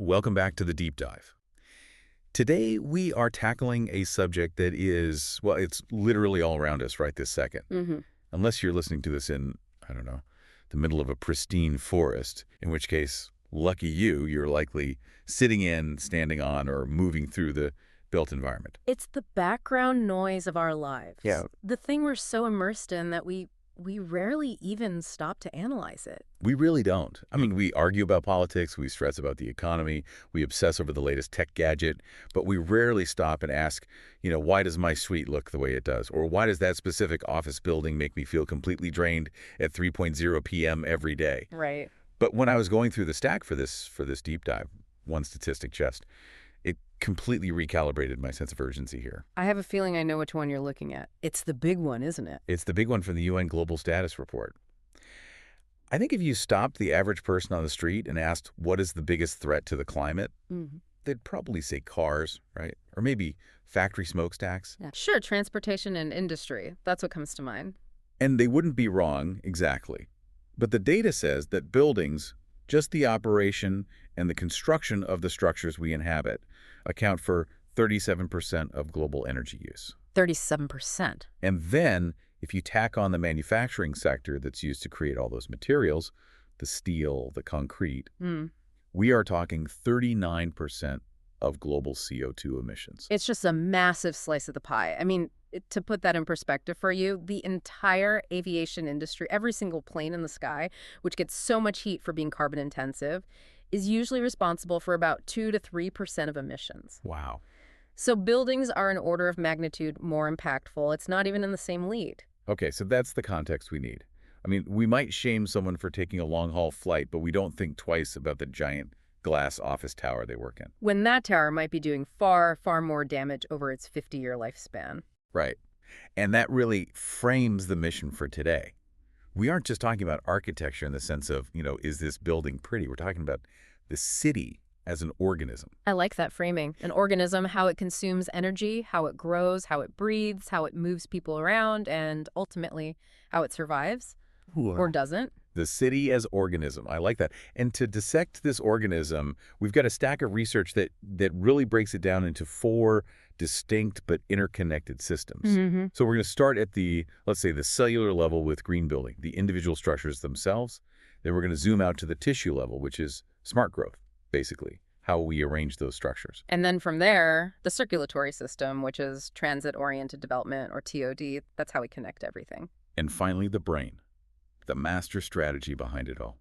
Welcome back to the deep dive. Today, we are tackling a subject that is, well, it's literally all around us right this second. Unless you're listening to this in, I don't know, the middle of a pristine forest, in which case, lucky you, you're likely sitting in, standing on, or moving through the built environment. It's the background noise of our lives. Yeah. The thing we're so immersed in that we rarely even stop to analyze it. We really don't. I mean, we argue about politics, we stress about the economy, we obsess over the latest tech gadget, but we rarely stop and ask, why does my suite look the way it does? Or why does that specific office building make me feel completely drained at 3:00 p.m. every day? Right. But when I was going through the stack for this deep dive, one statistic just, it completely recalibrated my sense of urgency here. I have a feeling I know which one you're looking at. It's the big one, isn't it? It's the big one from the UN Global Status Report. I think if you stopped the average person on the street and asked what is the biggest threat to the climate, they'd probably say cars, right? Or maybe factory smokestacks. Yeah. Sure, transportation and industry. That's what comes to mind. And they wouldn't be wrong, exactly. But the data says that buildings, just the operation and the construction of the structures we inhabit, account for 37% of global energy use. 37%. And then, if you tack on the manufacturing sector that's used to create all those materials, the steel, the concrete, we are talking 39% of global CO2 emissions. It's just a massive slice of the pie. I mean, to put that in perspective for you, the entire aviation industry, every single plane in the sky, which gets so much heat for being carbon intensive, is usually responsible for about 2 to 3% of emissions. Wow. So buildings are an order of magnitude more impactful. It's not even in the same league. Okay, so that's the context we need. I mean, we might shame someone for taking a long-haul flight, but we don't think twice about the giant glass office tower they work in. When that tower might be doing far, far more damage over its 50-year lifespan. Right. And that really frames the mission for today. We aren't just talking about architecture in the sense of, is this building pretty? We're talking about the city as an organism. I like that framing. An organism, how it consumes energy, how it grows, how it breathes, how it moves people around, and ultimately how it survives or doesn't. The city as organism. I like that. And to dissect this organism, we've got a stack of research that really breaks it down into 4 distinct but interconnected systems. So we're going to start at let's say, the cellular level with green building, the individual structures themselves. Then we're going to zoom out to the tissue level, which is smart growth, basically, how we arrange those structures. And then from there, the circulatory system, which is transit-oriented development, or TOD, that's how we connect everything. And finally, the brain, the master strategy behind it all,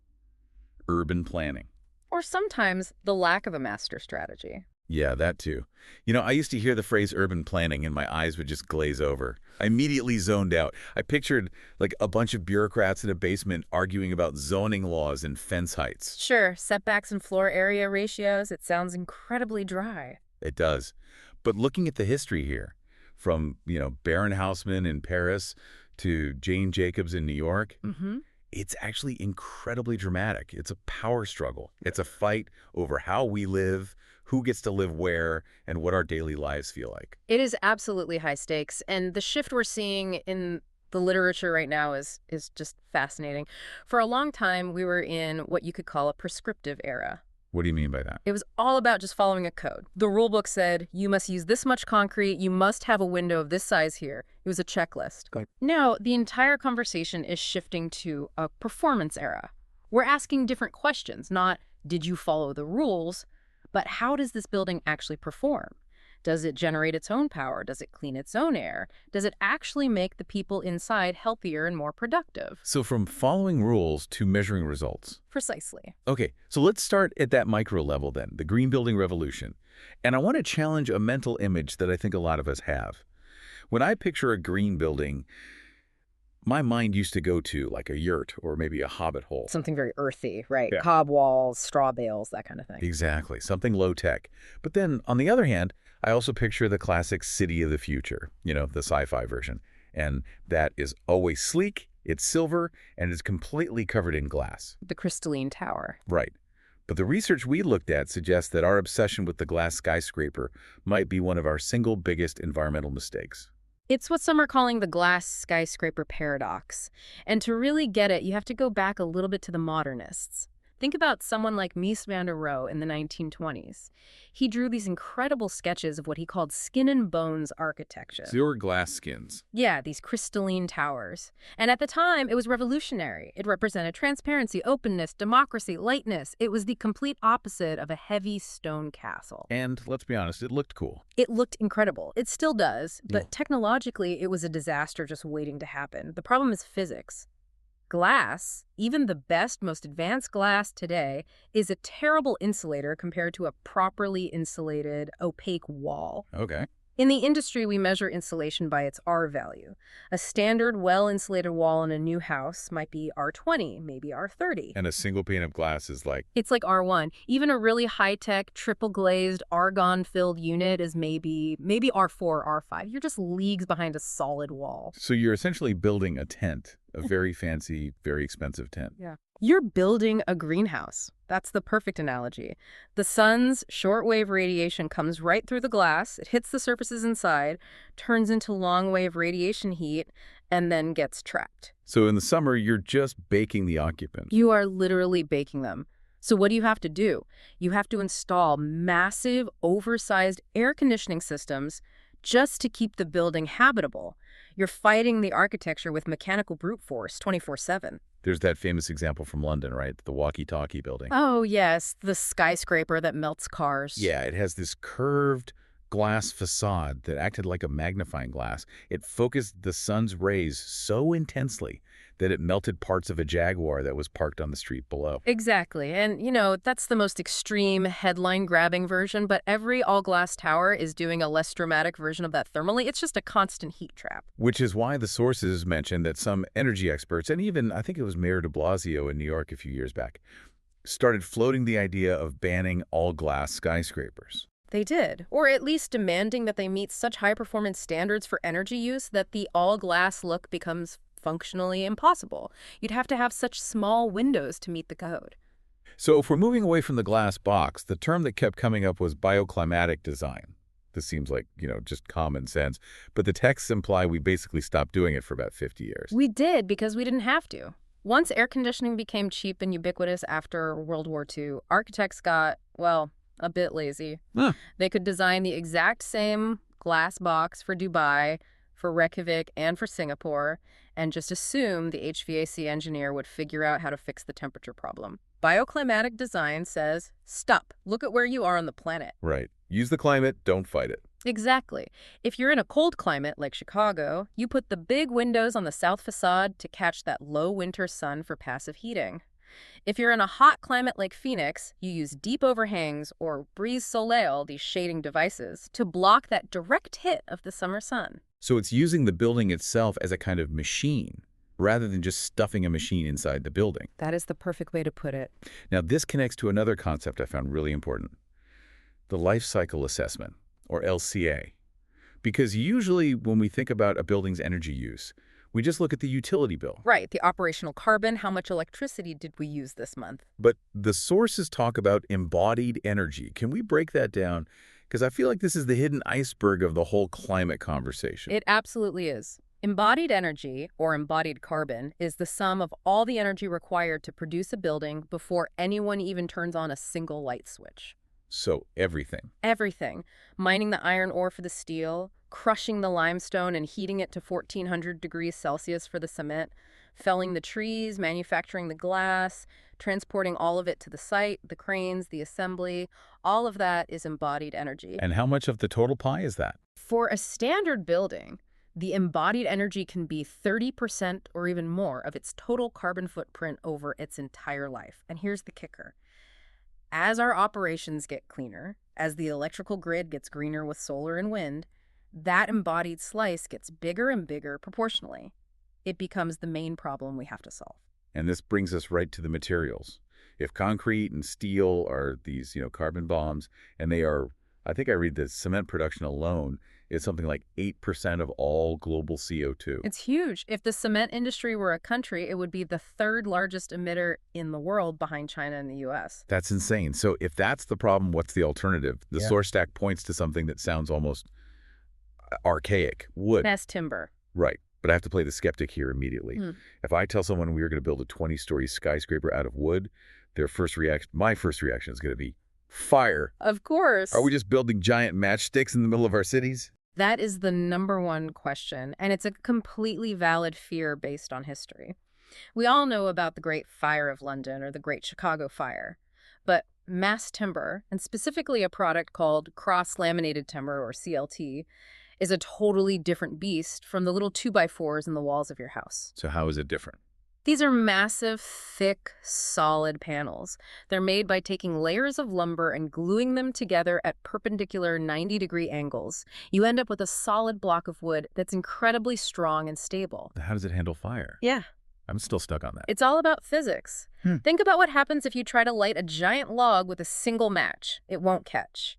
urban planning. Or sometimes the lack of a master strategy. Yeah, that too. I used to hear the phrase urban planning and my eyes would just glaze over. I immediately zoned out. I pictured like a bunch of bureaucrats in a basement arguing about zoning laws and fence heights. Sure, setbacks and floor area ratios, it sounds incredibly dry. It does. But looking at the history here, from, Baron Haussmann in Paris to Jane Jacobs in New York, it's actually incredibly dramatic. It's a power struggle. It's a fight over how we live, who gets to live where, and what our daily lives feel like. It is absolutely high stakes, and the shift we're seeing in the literature right now is just fascinating. For a long time, we were in what you could call a prescriptive era. What do you mean by that? It was all about just following a code. The rule book said, you must use this much concrete, you must have a window of this size here. It was a checklist. Now, the entire conversation is shifting to a performance era. We're asking different questions, not did you follow the rules, but how does this building actually perform? Does it generate its own power? Does it clean its own air? Does it actually make the people inside healthier and more productive? So from following rules to measuring results. Precisely. Okay, so let's start at that micro level then, the green building revolution. And I want to challenge a mental image that I think a lot of us have. When I picture a green building, my mind used to go to like a yurt or maybe a hobbit hole. Something very earthy, right? Yeah. Cob walls, straw bales, that kind of thing. Exactly, something low tech. But then on the other hand, I also picture the classic city of the future, the sci-fi version. And that is always sleek, it's silver, and it's completely covered in glass. The crystalline tower. Right. But the research we looked at suggests that our obsession with the glass skyscraper might be one of our single biggest environmental mistakes. It's what some are calling the glass skyscraper paradox. And to really get it, you have to go back a little bit to the modernists. Think about someone like Mies van der Rohe in the 1920s. He drew these incredible sketches of what he called skin and bones architecture. Zero glass skins. Yeah, these crystalline towers. And at the time, it was revolutionary. It represented transparency, openness, democracy, lightness. It was the complete opposite of a heavy stone castle. And let's be honest, it looked cool. It looked incredible. It still does, but technologically, it was a disaster just waiting to happen. The problem is physics. Glass, even the best, most advanced glass today, is a terrible insulator compared to a properly insulated, opaque wall. Okay. In the industry, we measure insulation by its R value. A standard, well-insulated wall in a new house might be R20, maybe R30. And a single pane of glass is like... It's like R1. Even a really high-tech, triple-glazed, argon-filled unit is maybe R4, R5. You're just leagues behind a solid wall. So you're essentially building a tent, a very fancy, very expensive tent. Yeah. You're building a greenhouse. That's the perfect analogy. The sun's shortwave radiation comes right through the glass, it hits the surfaces inside, turns into long-wave radiation heat, and then gets trapped. So in the summer, you're just baking the occupants. You are literally baking them. So what do you have to do? You have to install massive, oversized air conditioning systems just to keep the building habitable. You're fighting the architecture with mechanical brute force 24/7. There's that famous example from London, right? The walkie-talkie building. Oh, yes, the skyscraper that melts cars. Yeah, it has this curved glass facade that acted like a magnifying glass. It focused the sun's rays so intensely that it melted parts of a Jaguar that was parked on the street below. Exactly. And, that's the most extreme headline-grabbing version, but every all-glass tower is doing a less dramatic version of that thermally. It's just a constant heat trap. Which is why the sources mentioned that some energy experts, and even, I think it was Mayor de Blasio in New York a few years back, started floating the idea of banning all-glass skyscrapers. They did, or at least demanding that they meet such high-performance standards for energy use that the all-glass look becomes functionally impossible. You'd have to have such small windows to meet the code. So if we're moving away from the glass box, the term that kept coming up was bioclimatic design. This seems like, just common sense. But the texts imply we basically stopped doing it for about 50 years. We did because we didn't have to. Once air conditioning became cheap and ubiquitous after World War II, architects got, a bit lazy. Huh. They could design the exact same glass box for Dubai, for Reykjavik, and for Singapore, and just assume the HVAC engineer would figure out how to fix the temperature problem. Bioclimatic design says, stop, look at where you are on the planet. Right. Use the climate, don't fight it. Exactly. If you're in a cold climate like Chicago, you put the big windows on the south facade to catch that low winter sun for passive heating. If you're in a hot climate like Phoenix, you use deep overhangs or brise soleil, these shading devices, to block that direct hit of the summer sun. So it's using the building itself as a kind of machine, rather than just stuffing a machine inside the building. That is the perfect way to put it. Now, this connects to another concept I found really important, the life cycle assessment, or LCA. Because usually when we think about a building's energy use, we just look at the utility bill. Right, the operational carbon, how much electricity did we use this month? But the sources talk about embodied energy. Can we break that down? Because I feel like this is the hidden iceberg of the whole climate conversation. It absolutely is. Embodied energy, or embodied carbon, is the sum of all the energy required to produce a building before anyone even turns on a single light switch. So everything. Everything. Mining the iron ore for the steel, crushing the limestone and heating it to 1400 degrees Celsius for the cement, felling the trees, manufacturing the glass, transporting all of it to the site, the cranes, the assembly, all of that is embodied energy. And how much of the total pie is that? For a standard building, the embodied energy can be 30% or even more of its total carbon footprint over its entire life. And here's the kicker. As our operations get cleaner, as the electrical grid gets greener with solar and wind, that embodied slice gets bigger and bigger proportionally. It becomes the main problem we have to solve. And this brings us right to the materials. If concrete and steel are these, carbon bombs, and they are, I think I read that cement production alone is something like 8% of all global CO2. It's huge. If the cement industry were a country, it would be the third largest emitter in the world behind China and the U.S. That's insane. So if that's the problem, what's the alternative? The source stack points to something that sounds almost archaic. Wood. Mass timber. Right. But I have to play the skeptic here immediately. If I tell someone we were going to build a 20-story skyscraper out of wood, my first reaction is going to be fire. Of course. Are we just building giant matchsticks in the middle of our cities? That is the #1 question, and it's a completely valid fear based on history. We all know about the Great Fire of London or the Great Chicago Fire, but mass timber, and specifically a product called cross-laminated timber or CLT, is a totally different beast from the little 2x4s in the walls of your house. So how is it different? These are massive, thick, solid panels. They're made by taking layers of lumber and gluing them together at perpendicular 90-degree angles. You end up with a solid block of wood that's incredibly strong and stable. How does it handle fire? Yeah. I'm still stuck on that. It's all about physics. Think about what happens if you try to light a giant log with a single match. It won't catch.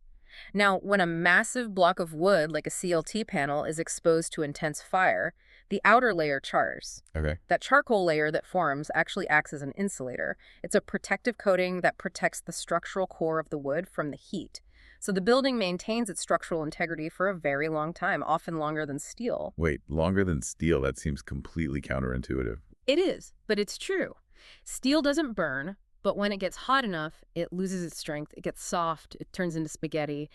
Now, when a massive block of wood, like a CLT panel, is exposed to intense fire, the outer layer chars. Okay. That charcoal layer that forms actually acts as an insulator. It's a protective coating that protects the structural core of the wood from the heat. So the building maintains its structural integrity for a very long time, often longer than steel. Wait, longer than steel? That seems completely counterintuitive. It is, but it's true. Steel doesn't burn, but when it gets hot enough, it loses its strength, it gets soft, it turns into spaghetti,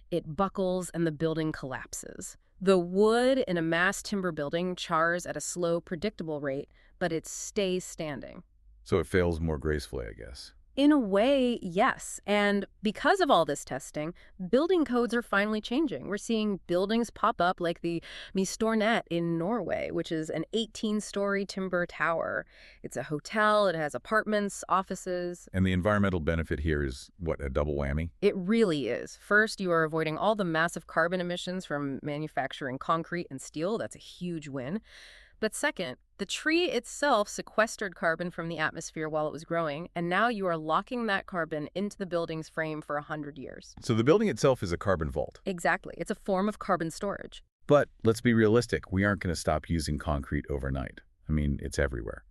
it buckles, and the building collapses. The wood in a mass timber building chars at a slow, predictable rate, but it stays standing. So it fails more gracefully, I guess. In a way, yes. And because of all this testing, building codes are finally changing. We're seeing buildings pop up like the Mistornet in Norway, which is an 18-story timber tower. It's a hotel. It has apartments, offices. And the environmental benefit here is, what, a double whammy? It really is. First, you are avoiding all the massive carbon emissions from manufacturing concrete and steel. That's a huge win. But second, the tree itself sequestered carbon from the atmosphere while it was growing, and now you are locking that carbon into the building's frame for 100 years. So the building itself is a carbon vault. Exactly. It's a form of carbon storage. But let's be realistic. We aren't going to stop using concrete overnight. I mean, it's everywhere.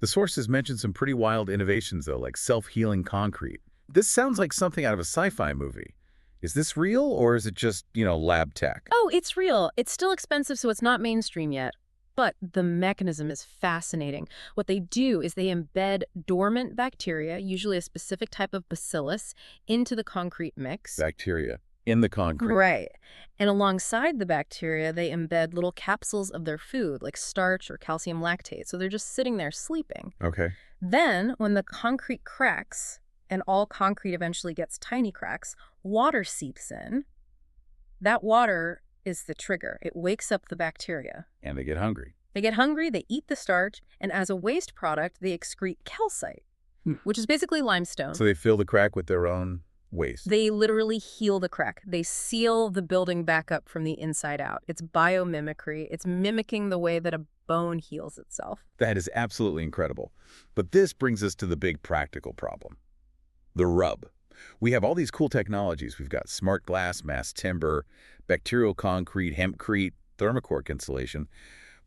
The sources mentioned some pretty wild innovations, though, like self-healing concrete. This sounds like something out of a sci-fi movie. Is this real, or is it just, lab tech? Oh, it's real. It's still expensive, so it's not mainstream yet. But the mechanism is fascinating. What they do is they embed dormant bacteria, usually a specific type of bacillus, into the concrete mix. Bacteria in the concrete. Right. And alongside the bacteria, they embed little capsules of their food, like starch or calcium lactate. So they're just sitting there sleeping. Okay. Then, when the concrete cracks, and all concrete eventually gets tiny cracks, water seeps in. That water is the trigger. It wakes up the bacteria. And they get hungry. They get hungry, they eat the starch, and as a waste product, they excrete calcite, which is basically limestone. So they fill the crack with their own waste. They literally heal the crack. They seal the building back up from the inside out. It's biomimicry. It's mimicking the way that a bone heals itself. That is absolutely incredible. But this brings us to the big practical problem. The rub. We have all these cool technologies. We've got smart glass, mass timber, bacterial concrete, hempcrete, thermocork insulation.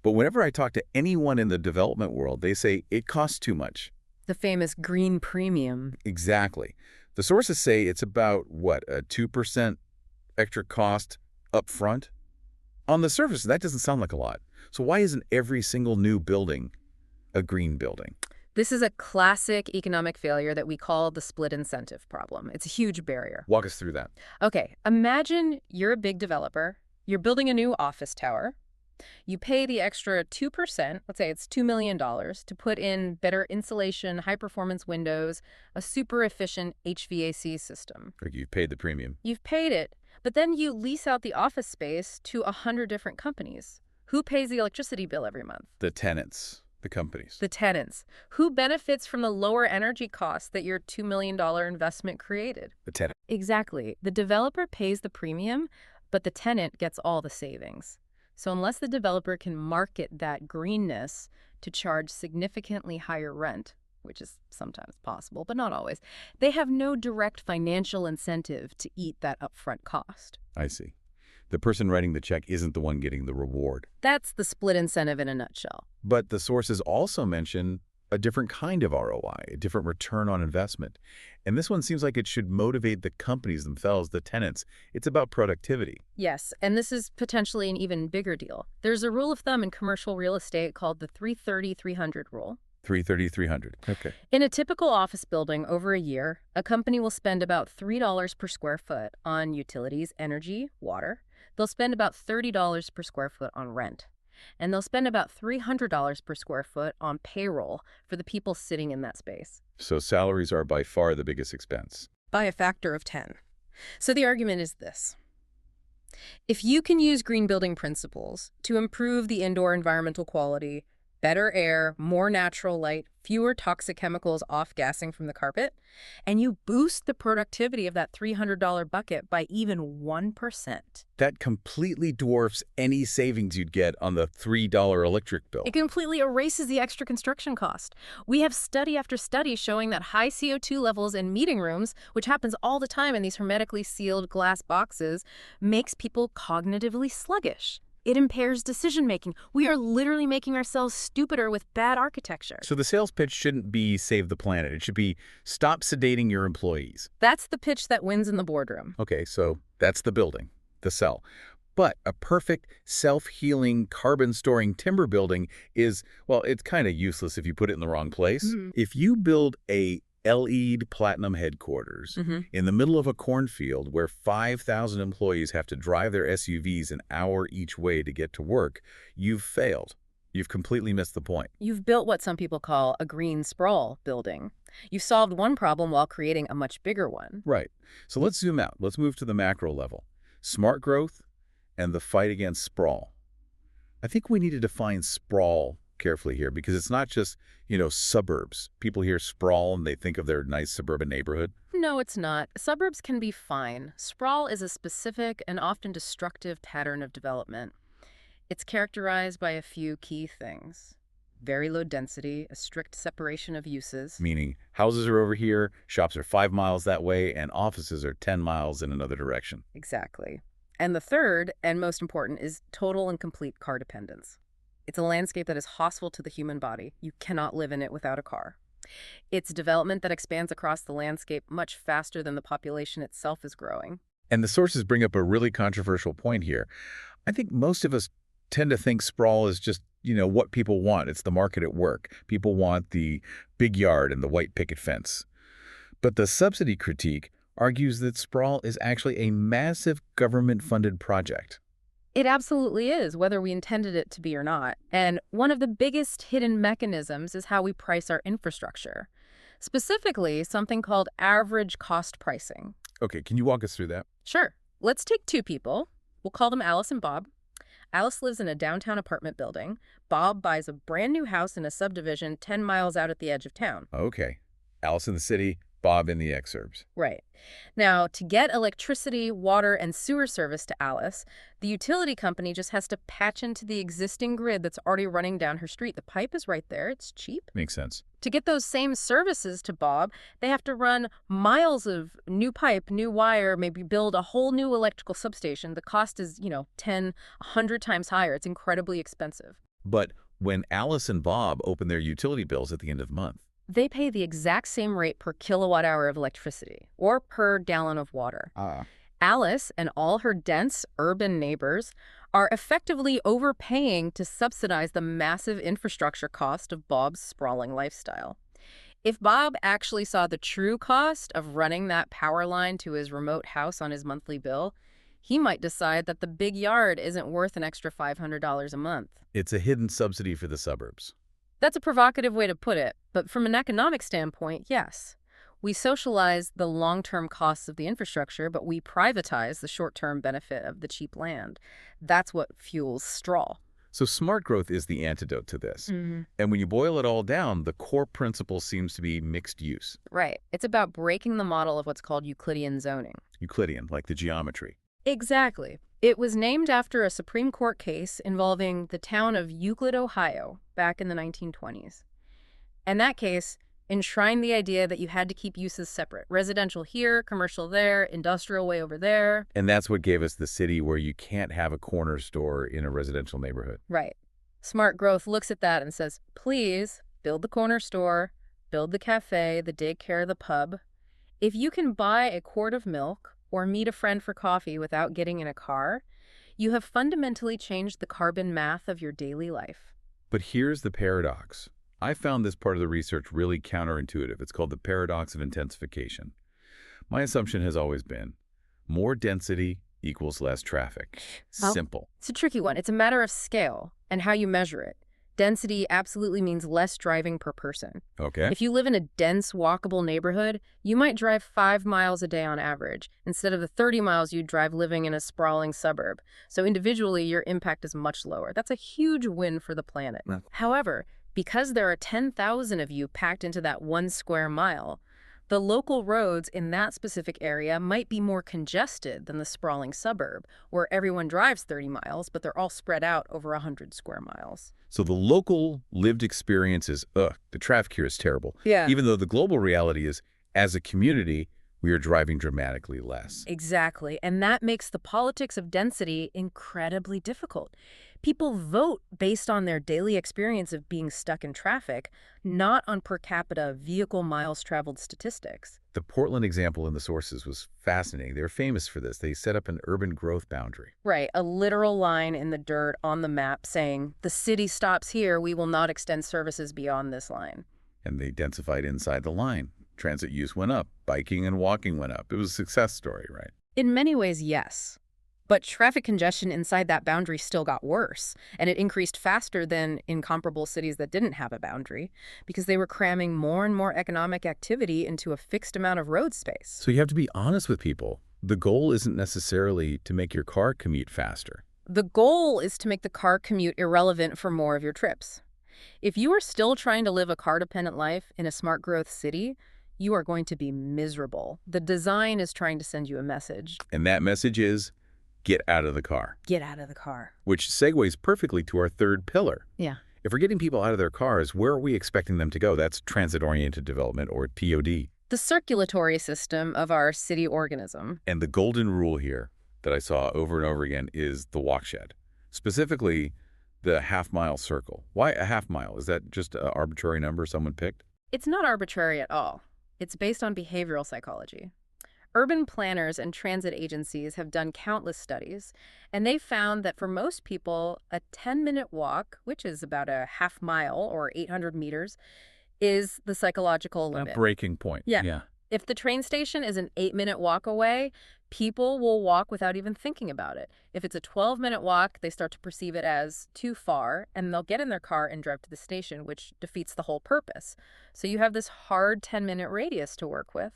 But whenever I talk to anyone in the development world, they say it costs too much. The famous green premium. Exactly. The sources say it's about, what, a 2% extra cost up front? On the surface, that doesn't sound like a lot. So why isn't every single new building a green building? This is a classic economic failure that we call the split incentive problem. It's a huge barrier. Walk us through that. Okay, imagine you're a big developer. You're building a new office tower. You pay the extra 2%, let's say it's $2 million, to put in better insulation, high-performance windows, a super efficient HVAC system. Like you've paid the premium. You've paid it, but then you lease out the office space to 100 different companies. Who pays the electricity bill every month? The tenants. The companies. The tenants. Who benefits from the lower energy costs that your $2 million investment created? The tenant. Exactly. The developer pays the premium, but the tenant gets all the savings. So unless the developer can market that greenness to charge significantly higher rent, which is sometimes possible, but not always, they have no direct financial incentive to eat that upfront cost. I see. The person writing the check isn't the one getting the reward. That's the split incentive in a nutshell. But the sources also mention a different kind of ROI, a different return on investment. And this one seems like it should motivate the companies themselves, the tenants. It's about productivity. Yes, and this is potentially an even bigger deal. There's a rule of thumb in commercial real estate called the 330-300 rule. 330, 300. Okay. In a typical office building over a year, a company will spend about $3 per square foot on utilities, energy, water. They'll spend about $30 per square foot on rent. And they'll spend about $300 per square foot on payroll for the people sitting in that space. So salaries are by far the biggest expense. By a factor of 10. So the argument is this. If you can use green building principles to improve the indoor environmental quality, better air, more natural light, fewer toxic chemicals off-gassing from the carpet, and you boost the productivity of that $300 bucket by even 1%. That completely dwarfs any savings you'd get on the $3 electric bill. It completely erases the extra construction cost. We have study after study showing that high CO2 levels in meeting rooms, which happens all the time in these hermetically sealed glass boxes, makes people cognitively sluggish. It impairs decision-making. We are literally making ourselves stupider with bad architecture. So the sales pitch shouldn't be save the planet. It should be stop sedating your employees. That's the pitch that wins in the boardroom. Okay, so that's the building, the sell. But a perfect self-healing carbon-storing timber building is, well, it's kind of useless if you put it in the wrong place. If you build a LE'd platinum headquarters in the middle of a cornfield where 5,000 employees have to drive their SUVs an hour each way to get to work, you've failed. You've completely missed the point. You've built what some people call a green sprawl building. You've solved one problem while creating a much bigger one. Right. So let's zoom out. Let's move to the macro level. Smart growth and the fight against sprawl. I think we need to define sprawl carefully here because it's not just, suburbs. People hear sprawl and they think of their nice suburban neighborhood. No, it's not. Suburbs can be fine. Sprawl is a specific and often destructive pattern of development. It's characterized by a few key things. Very low density, a strict separation of uses. Meaning houses are over here, shops are 5 miles that way, and offices are 10 miles in another direction. Exactly. And the third, and most important, is total and complete car dependence. It's a landscape that is hostile to the human body. You cannot live in it without a car. It's development that expands across the landscape much faster than the population itself is growing. And the sources bring up a really controversial point here. I think most of us tend to think sprawl is just, what people want. It's the market at work. People want the big yard and the white picket fence. But the subsidy critique argues that sprawl is actually a massive government-funded project. It absolutely is, whether we intended it to be or not. And one of the biggest hidden mechanisms is how we price our infrastructure. Specifically, something called average cost pricing. Okay, can you walk us through that? Sure. Let's take two people. We'll call them Alice and Bob. Alice lives in a downtown apartment building. Bob buys a brand new house in a subdivision 10 miles out at the edge of town. Okay. Alice in the city, Bob in the exurbs. Right. Now, to get electricity, water, and sewer service to Alice, the utility company just has to patch into the existing grid that's already running down her street. The pipe is right there. It's cheap. Makes sense. To get those same services to Bob, they have to run miles of new pipe, new wire, maybe build a whole new electrical substation. The cost is, 10, 100 times higher. It's incredibly expensive. But when Alice and Bob open their utility bills at the end of the month, they pay the exact same rate per kilowatt hour of electricity or per gallon of water. Alice and all her dense urban neighbors are effectively overpaying to subsidize the massive infrastructure cost of Bob's sprawling lifestyle. If Bob actually saw the true cost of running that power line to his remote house on his monthly bill, he might decide that the big yard isn't worth an extra $500 a month. It's a hidden subsidy for the suburbs. That's a provocative way to put it, but from an economic standpoint, yes. We socialize the long-term costs of the infrastructure, but we privatize the short-term benefit of the cheap land. That's what fuels sprawl. So smart growth is the antidote to this. And when you boil it all down, the core principle seems to be mixed use. Right. It's about breaking the model of what's called Euclidean zoning. Euclidean, like the geometry. Exactly. It was named after a Supreme Court case involving the town of Euclid, Ohio, back in the 1920s. And that case enshrined the idea that you had to keep uses separate. Residential here, commercial there, industrial way over there. And that's what gave us the city where you can't have a corner store in a residential neighborhood. Right. Smart growth looks at that and says, please build the corner store, build the cafe, the daycare, the pub. If you can buy a quart of milk or meet a friend for coffee without getting in a car, you have fundamentally changed the carbon math of your daily life. But here's the paradox. I found this part of the research really counterintuitive. It's called the paradox of intensification. My assumption has always been more density equals less traffic. Well, Simple. it's a tricky one. It's a matter of scale and how you measure it. Density absolutely means less driving per person. Okay. If you live in a dense, walkable neighborhood, you might drive 5 miles a day on average, instead of the 30 miles you'd drive living in a sprawling suburb. So individually, your impact is much lower. That's a huge win for the planet. Yeah. However, because there are 10,000 of you packed into that 1 square mile, the local roads in that specific area might be more congested than the sprawling suburb, where everyone drives 30 miles, but they're all spread out over 100 square miles. So the local lived experience is, the traffic here is terrible. Yeah. Even though the global reality is, as a community, we are driving dramatically less. Exactly. And that makes the politics of density incredibly difficult. People vote based on their daily experience of being stuck in traffic, not on per capita vehicle miles traveled statistics. The Portland example in the sources was fascinating. They're famous for this. They set up an urban growth boundary. Right, a literal line in the dirt on the map saying, the city stops here, we will not extend services beyond this line. And they densified inside the line. Transit use went up. Biking and walking went up. It was a success story, right? In many ways, yes. But traffic congestion inside that boundary still got worse, and it increased faster than in comparable cities that didn't have a boundary, because they were cramming more and more economic activity into a fixed amount of road space. So you have to be honest with people. The goal isn't necessarily to make your car commute faster. The goal is to make the car commute irrelevant for more of your trips. If you are still trying to live a car-dependent life in a smart growth city, you are going to be miserable. The design is trying to send you a message. And that message is, get out of the car. Get out of the car. Which segues perfectly to our third pillar. Yeah. If we're getting people out of their cars, where are we expecting them to go? That's transit-oriented development, or TOD. The circulatory system of our city organism. And the golden rule here that I saw over and over again is the walkshed. Specifically, the half-mile circle. Why a half mile? Is that just an arbitrary number someone picked? It's not arbitrary at all. It's based on behavioral psychology. Urban planners and transit agencies have done countless studies, and they found that for most people, a 10-minute walk, which is about a half mile or 800 meters, is the psychological limit. A breaking point. Yeah. If the train station is an 8-minute walk away, people will walk without even thinking about it. If it's a 12-minute walk, they start to perceive it as too far, and they'll get in their car and drive to the station, which defeats the whole purpose. So you have this hard 10-minute radius to work with.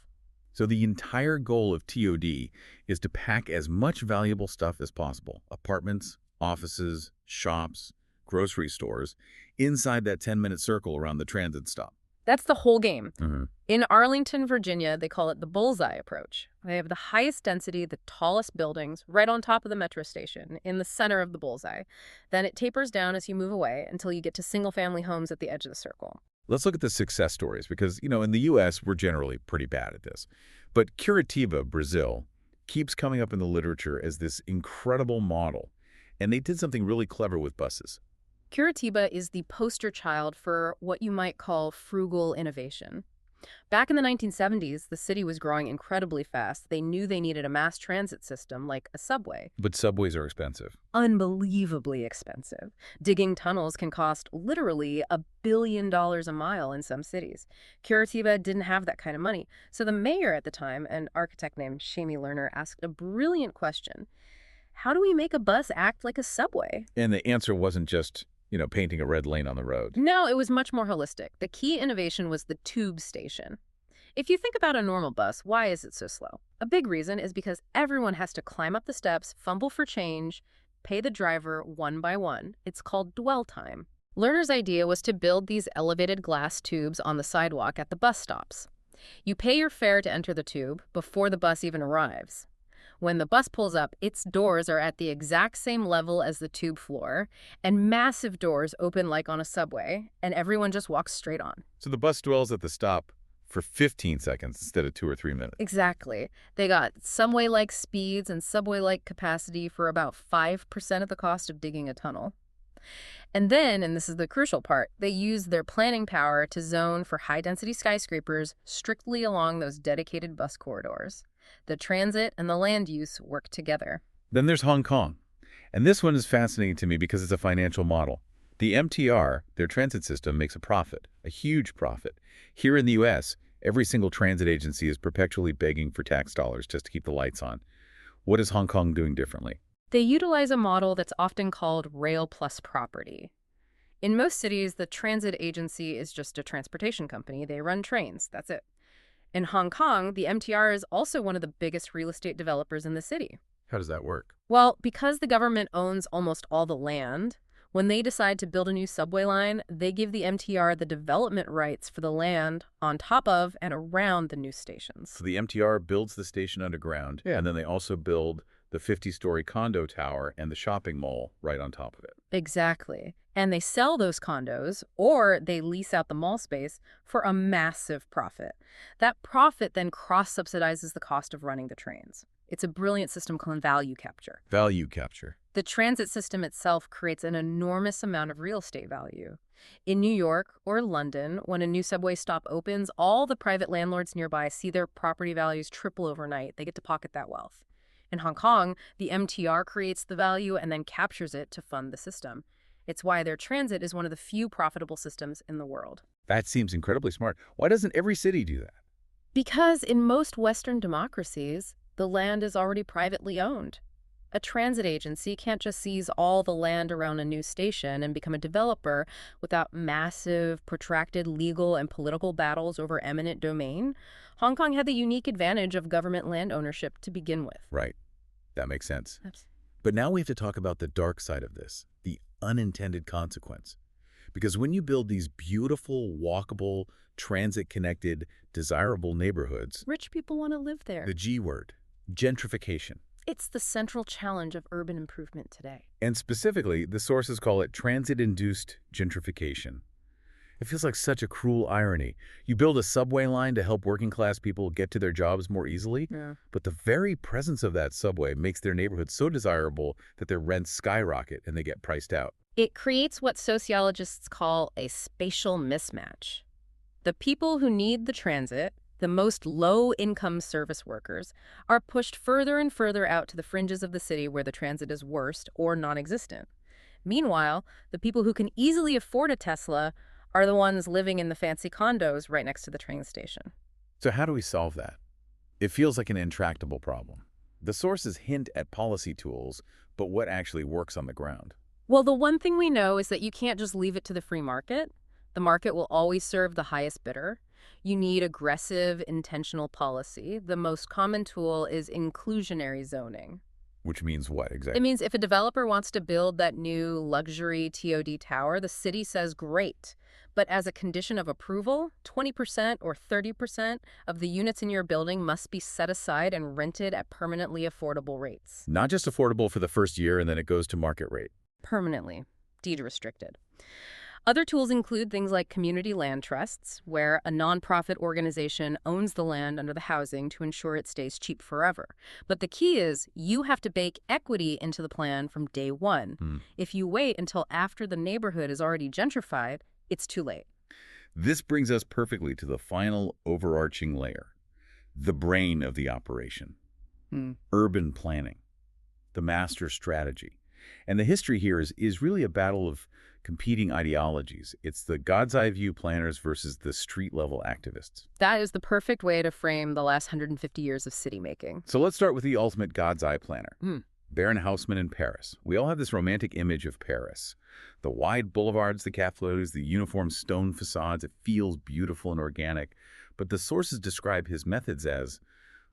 So the entire goal of TOD is to pack as much valuable stuff as possible, apartments, offices, shops, grocery stores, inside that 10-minute circle around the transit stop. That's the whole game. Mm-hmm. In Arlington, Virginia, they call it the bullseye approach. They have the highest density, the tallest buildings, right on top of the metro station, in the center of the bullseye. Then it tapers down as you move away until you get to single-family homes at the edge of the circle. Let's look at the success stories because, in the U.S., we're generally pretty bad at this. But Curitiba, Brazil, keeps coming up in the literature as this incredible model. And they did something really clever with buses. Curitiba is the poster child for what you might call frugal innovation. Back in the 1970s, the city was growing incredibly fast. They knew they needed a mass transit system like a subway. But subways are expensive. Unbelievably expensive. Digging tunnels can cost literally $1 billion a mile in some cities. Curitiba didn't have that kind of money. So the mayor at the time, an architect named Shamie Lerner, asked a brilliant question. How do we make a bus act like a subway? And the answer wasn't just painting a red lane on the road. No, it was much more holistic. The key innovation was the tube station. If you think about a normal bus, why is it so slow? A big reason is because everyone has to climb up the steps, fumble for change, pay the driver one by one. It's called dwell time. Lerner's idea was to build these elevated glass tubes on the sidewalk at the bus stops. You pay your fare to enter the tube before the bus even arrives. When the bus pulls up, its doors are at the exact same level as the tube floor, and massive doors open like on a subway, and everyone just walks straight on. So the bus dwells at the stop for 15 seconds instead of 2 or 3 minutes. Exactly. They got subway-like speeds and subway-like capacity for about 5% of the cost of digging a tunnel. And then, and this is the crucial part, they used their planning power to zone for high-density skyscrapers strictly along those dedicated bus corridors. The transit and the land use work together. Then there's Hong Kong. And this one is fascinating to me because it's a financial model. The MTR, their transit system, makes a profit, a huge profit. Here in the U.S., every single transit agency is perpetually begging for tax dollars just to keep the lights on. What is Hong Kong doing differently? They utilize a model that's often called rail plus property. In most cities, the transit agency is just a transportation company. They run trains. That's it. In Hong Kong, the MTR is also one of the biggest real estate developers in the city. How does that work? Well, because the government owns almost all the land, when they decide to build a new subway line, they give the MTR the development rights for the land on top of and around the new stations. So the MTR builds the station underground, and then they also build the 50-story condo tower and the shopping mall right on top of it. Exactly. And they sell those condos, or they lease out the mall space for a massive profit. That profit then cross-subsidizes the cost of running the trains. It's a brilliant system called value capture. Value capture. The transit system itself creates an enormous amount of real estate value. In New York or London, when a new subway stop opens, all the private landlords nearby see their property values triple overnight. They get to pocket that wealth. In Hong Kong, the MTR creates the value and then captures it to fund the system. It's why their transit is one of the few profitable systems in the world. That seems incredibly smart. Why doesn't every city do that? Because in most Western democracies, the land is already privately owned. A transit agency can't just seize all the land around a new station and become a developer without massive, protracted legal and political battles over eminent domain. Hong Kong had the unique advantage of government land ownership to begin with. Right. That makes sense. Absolutely. But now we have to talk about the dark side of this, the unintended consequence. Because when you build these beautiful, walkable, transit-connected, desirable neighborhoods, Rich people want to live there. the G word, gentrification. It's the central challenge of urban improvement today. And specifically, the sources call it transit-induced gentrification. It feels like such a cruel irony. You build a subway line to help working-class people get to their jobs more easily, but the very presence of that subway makes their neighborhood so desirable that their rents skyrocket and they get priced out. It creates what sociologists call a spatial mismatch. The people who need the transit, the most low-income service workers, are pushed further and further out to the fringes of the city where the transit is worst or non-existent. Meanwhile, the people who can easily afford a Tesla are the ones living in the fancy condos right next to the train station. So how do we solve that? It feels like an intractable problem. The sources hint at policy tools, but what actually works on the ground? Well, the one thing we know is that you can't just leave it to the free market. The market will always serve the highest bidder. You need aggressive, intentional policy. The most common tool is inclusionary zoning. Which means what exactly? It means if a developer wants to build that new luxury TOD tower, the city says, great. But as a condition of approval, 20% or 30% of the units in your building must be set aside and rented at permanently affordable rates. Not just affordable for the first year and then it goes to market rate. Permanently, deed restricted. Other tools include things like community land trusts, where a nonprofit organization owns the land under the housing to ensure it stays cheap forever. But the key is you have to bake equity into the plan from day one. If you wait until after the neighborhood is already gentrified, it's too late. This brings us perfectly to the final overarching layer, the brain of the operation, urban planning, the master strategy. And the history here is really a battle of competing ideologies. It's the God's eye view planners versus the street-level activists. That is the perfect way to frame the last 150 years of city making. So let's start with the ultimate God's eye planner, Baron Haussmann in Paris. We all have this romantic image of Paris. The wide boulevards, the cafés, the uniform stone facades, it feels beautiful and organic. But the sources describe his methods as,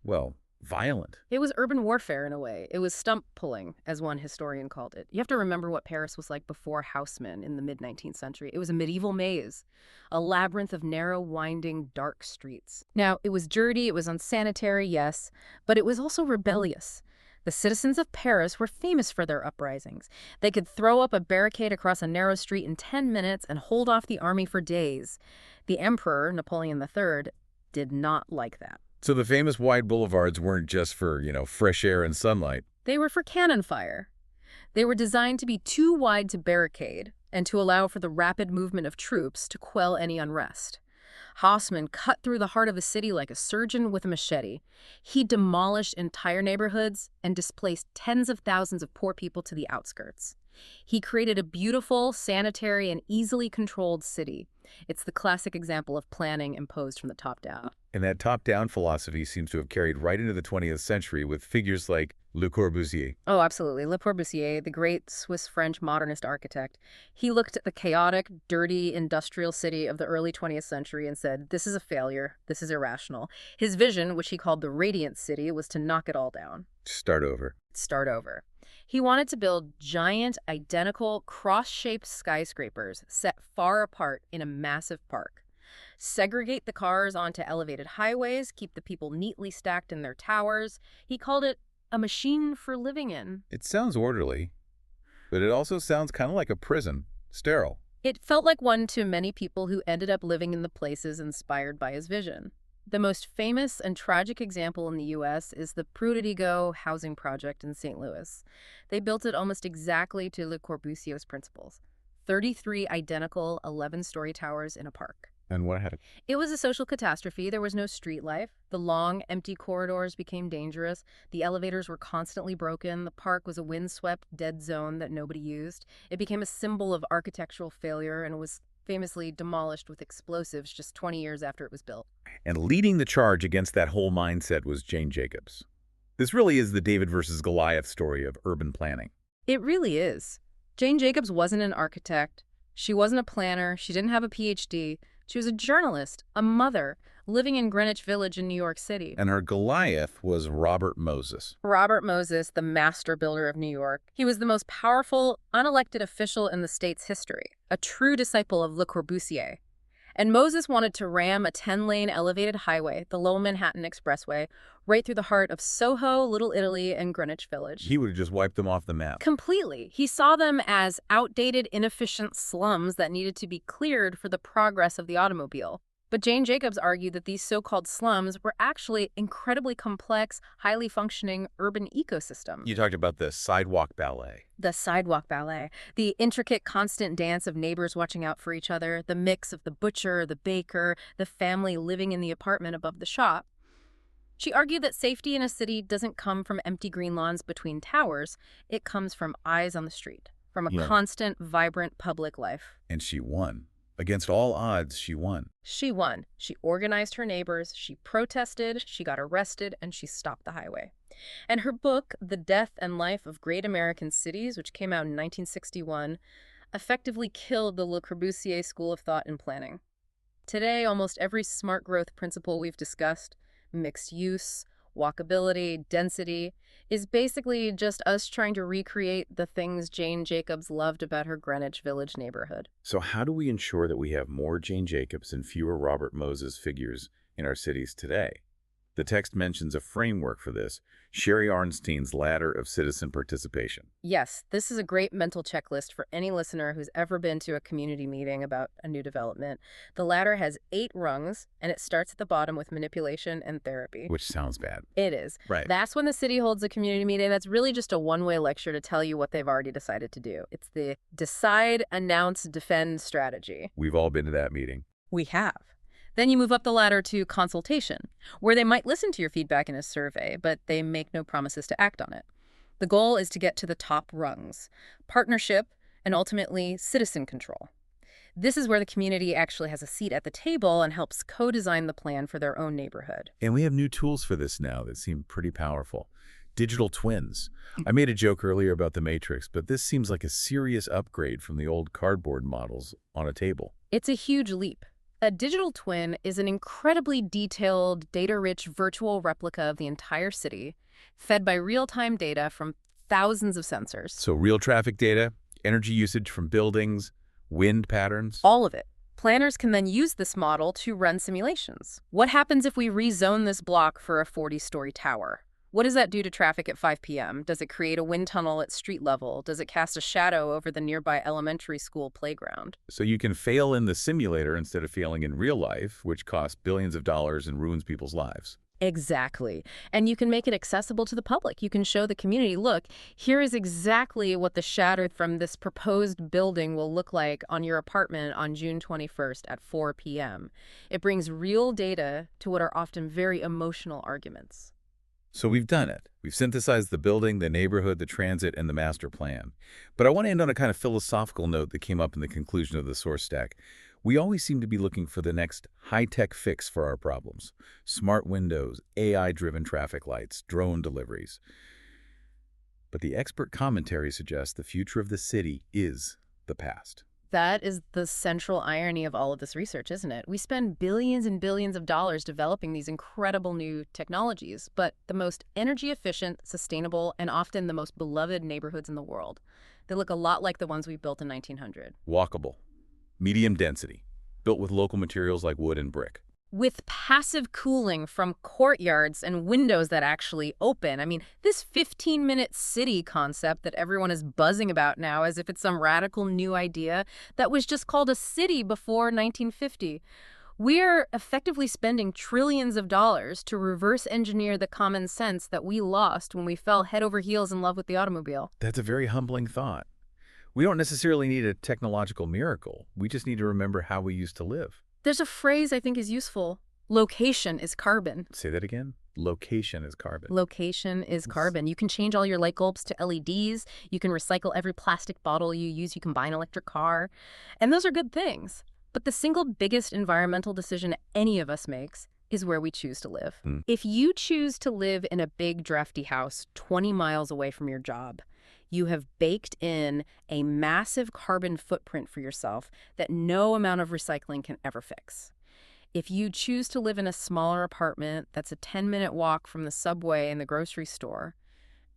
well, violent. It was urban warfare in a way. It was stump pulling, as one historian called it. You have to remember what Paris was like before Haussmann in the mid-19th century. It was a medieval maze, a labyrinth of narrow, winding, dark streets. Now, it was dirty, it was unsanitary, yes, but it was also rebellious. The citizens of Paris were famous for their uprisings. They could throw up a barricade across a narrow street in 10 minutes and hold off the army for days. The emperor, Napoleon III, did not like that. So the famous wide boulevards weren't just for, fresh air and sunlight. They were for cannon fire. They were designed to be too wide to barricade and to allow for the rapid movement of troops to quell any unrest. Haussmann cut through the heart of the city like a surgeon with a machete. He demolished entire neighborhoods and displaced tens of thousands of poor people to the outskirts. He created a beautiful, sanitary, and easily controlled city. It's the classic example of planning imposed from the top down. And that top-down philosophy seems to have carried right into the 20th century with figures like Le Corbusier. Oh, absolutely. Le Corbusier, the great Swiss-French modernist architect, he looked at the chaotic, dirty, industrial city of the early 20th century and said, this is a failure, this is irrational. His vision, which he called the radiant city, was to knock it all down. Start over. Start over. He wanted to build giant, identical, cross-shaped skyscrapers set far apart in a massive park. Segregate the cars onto elevated highways, keep the people neatly stacked in their towers. He called it a machine for living in. It sounds orderly, but it also sounds kind of like a prison, sterile. It felt like one to many people who ended up living in the places inspired by his vision. The most famous and tragic example in the U.S. is the Curitiba housing project in St. Louis. They built it almost exactly to Le Corbusier's principles. 33 identical 11-story towers in a park. And what happened? It was a social catastrophe. There was no street life. The long, empty corridors became dangerous. The elevators were constantly broken. The park was a windswept, dead zone that nobody used. It became a symbol of architectural failure and was famously demolished with explosives just 20 years after it was built. And leading the charge against that whole mindset was Jane Jacobs. This really is the David versus Goliath story of urban planning. It really is. Jane Jacobs wasn't an architect. She wasn't a planner. She didn't have a PhD. She was a journalist, a mother, living in Greenwich Village in New York City. And her Goliath was Robert Moses. Robert Moses, the master builder of New York. He was the most powerful, unelected official in the state's history, a true disciple of Le Corbusier. And Moses wanted to ram a 10-lane elevated highway, the Lower Manhattan Expressway, right through the heart of Soho, Little Italy, and Greenwich Village. He would have just wiped them off the map. Completely. He saw them as outdated, inefficient slums that needed to be cleared for the progress of the automobile. But Jane Jacobs argued that these so-called slums were actually incredibly complex, highly functioning urban ecosystems. You talked about the sidewalk ballet. The sidewalk ballet, the intricate constant dance of neighbors watching out for each other, the mix of the butcher, the baker, the family living in the apartment above the shop. She argued that safety in a city doesn't come from empty green lawns between towers. It comes from eyes on the street, from a constant, vibrant public life. And she won. Against all odds, she won. She won. She organized her neighbors, she protested, she got arrested, and she stopped the highway. And her book, The Death and Life of Great American Cities, which came out in 1961, effectively killed the Le Corbusier school of thought in planning. Today, almost every smart growth principle we've discussed, mixed use, walkability, density, is basically just us trying to recreate the things Jane Jacobs loved about her Greenwich Village neighborhood. So how do we ensure that we have more Jane Jacobs and fewer Robert Moses figures in our cities today? The text mentions a framework for this, Sherry Arnstein's Ladder of Citizen Participation. Yes, this is a great mental checklist for any listener who's ever been to a community meeting about a new development. The ladder has 8 rungs, and it starts at the bottom with manipulation and therapy. Which sounds bad. It is. Right. That's when the city holds a community meeting. That's really just a one-way lecture to tell you what they've already decided to do. It's the decide, announce, defend strategy. We've all been to that meeting. We have. Then you move up the ladder to consultation, where they might listen to your feedback in a survey, but they make no promises to act on it. The goal is to get to the top rungs, partnership, and ultimately citizen control. This is where the community actually has a seat at the table and helps co-design the plan for their own neighborhood. And we have new tools for this now that seem pretty powerful. Digital twins. I made a joke earlier about the Matrix, but this seems like a serious upgrade from the old cardboard models on a table. It's a huge leap. A digital twin is an incredibly detailed, data-rich virtual replica of the entire city, fed by real-time data from thousands of sensors. So real traffic data, energy usage from buildings, wind patterns. All of it. Planners can then use this model to run simulations. What happens if we rezone this block for a 40-story tower? What does that do to traffic at 5 p.m.? Does it create a wind tunnel at street level? Does it cast a shadow over the nearby elementary school playground? So you can fail in the simulator instead of failing in real life, which costs billions of dollars and ruins people's lives. Exactly. And you can make it accessible to the public. You can show the community, look, here is exactly what the shadow from this proposed building will look like on your apartment on June 21st at 4 p.m. It brings real data to what are often very emotional arguments. So we've done it. We've synthesized the building, the neighborhood, the transit, and the master plan. But I want to end on a kind of philosophical note that came up in the conclusion of the source stack. We always seem to be looking for the next high-tech fix for our problems. Smart windows, AI-driven traffic lights, drone deliveries. But the expert commentary suggests the future of the city is the past. That is the central irony of all of this research, isn't it? We spend billions and billions of dollars developing these incredible new technologies, but the most energy efficient, sustainable, and often the most beloved neighborhoods in the world, they look a lot like the ones we built in 1900. Walkable, medium density, built with local materials like wood and brick. With passive cooling from courtyards and windows that actually open. I mean, this 15-minute city concept that everyone is buzzing about now as if it's some radical new idea that was just called a city before 1950. We're effectively spending trillions of dollars to reverse engineer the common sense that we lost when we fell head over heels in love with the automobile. That's a very humbling thought. We don't necessarily need a technological miracle. We just need to remember how we used to live. There's a phrase I think is useful. Location is carbon. Say that again? Location is carbon. Location is carbon. You can change all your light bulbs to LEDs. You can recycle every plastic bottle you use. You can buy an electric car. And those are good things. But the single biggest environmental decision any of us makes is where we choose to live. If you choose to live in a big, drafty house 20 miles away from your job, you have baked in a massive carbon footprint for yourself that no amount of recycling can ever fix. If you choose to live in a smaller apartment that's a 10-minute walk from the subway and the grocery store,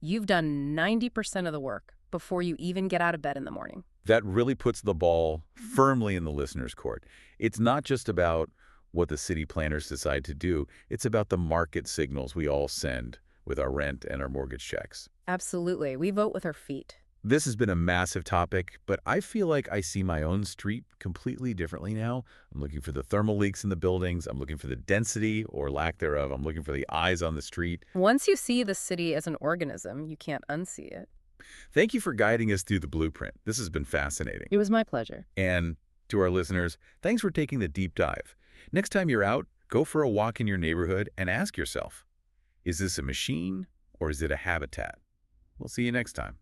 you've done 90% of the work before you even get out of bed in the morning. That really puts the ball firmly in the listener's court. It's not just about what the city planners decide to do. It's about the market signals we all send with our rent and our mortgage checks. Absolutely. We vote with our feet. This has been a massive topic, but I feel like I see my own street completely differently now. I'm looking for the thermal leaks in the buildings. I'm looking for the density or lack thereof. I'm looking for the eyes on the street. Once you see the city as an organism, you can't unsee it. Thank you for guiding us through the blueprint. This has been fascinating. It was my pleasure. And to our listeners, thanks for taking the deep dive. Next time you're out, go for a walk in your neighborhood and ask yourself, is this a machine or is it a habitat? We'll see you next time.